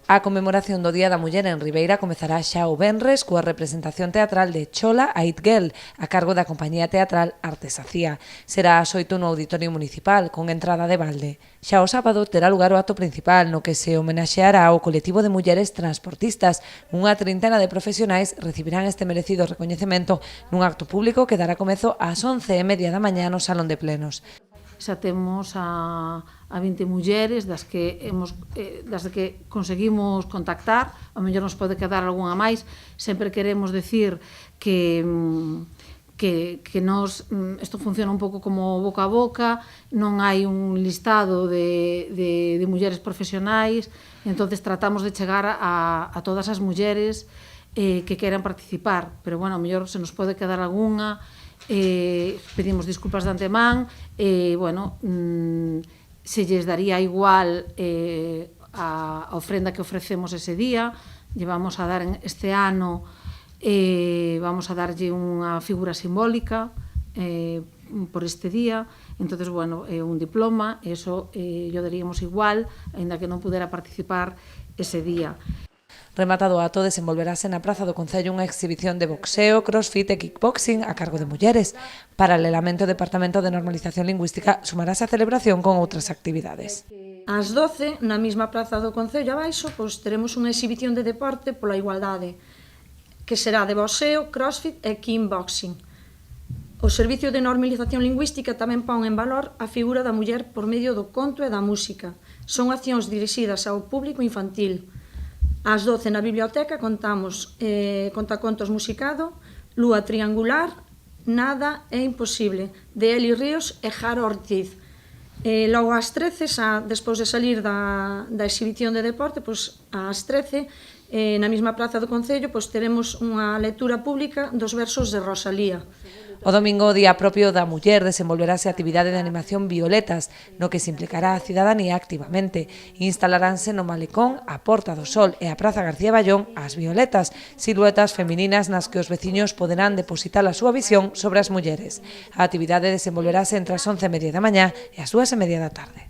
A conmemoración do Día da Muller en Ribeira comezará xa o venres coa representación teatral de Chola a It Girl, a cargo da compañía teatral Artesacía. Será ás 8 no Auditorio Municipal, con entrada de balde. Xa o sábado terá lugar o acto principal, no que se homenaxeará ao colectivo de mulleres transportistas. Unha trintena de profesionais recibirán este merecido recoñecemento nun acto público que dará comezo ás 11:30 da mañá no Salón de Plenos. Xa temos a 20 mulleres das que conseguimos contactar, ao mellor nos pode quedar algunha máis. Sempre queremos decir que isto funciona un pouco como boca a boca, non hai un listado de mulleres profesionais, entonces tratamos de chegar a todas as mulleres que queran participar, pero bueno, ao mellor se nos pode quedar algunha. Pedimos disculpas de antemán, se lles daría igual a ofrenda que ofrecemos ese día. Llevamos a dar este ano, vamos a darlle unha figura simbólica por este día, entonces, un diploma, eso yo daríamos igual, aínda que non pudera participar ese día. Rematado o acto, desenvolverase na Praza do Concello unha exhibición de boxeo, crossfit e kickboxing a cargo de mulleres. Paralelamente, o Departamento de Normalización Lingüística sumarase a celebración con outras actividades. Ás 12, na mesma Praza do Concello abaixo, teremos unha exhibición de deporte pola igualdade, que será de boxeo, crossfit e kickboxing. O Servicio de Normalización Lingüística tamén pon en valor a figura da muller por medio do conto e da música. Son accións dirixidas ao público infantil. Ás 12 na biblioteca contamos contacontos musicado, Lúa triangular, Nada é imposible, de Eli Ríos e Jaro Ortiz. Logo ás 13, despois de salir da exhibición de deporte, ás 13, na mesma Praza do Concello, teremos unha lectura pública dos versos de Rosalía. O domingo, día propio da muller, desenvolverase a actividade de animación Violetas, no que se implicará a cidadanía activamente. Instalaránse no Malecón, a Porta do Sol e a Praza García Ballón as violetas, siluetas femininas nas que os veciños poderán depositar a súa visión sobre as mulleres. A actividade desenvolverase entre as 11:30 da mañá e as 2:30 da tarde.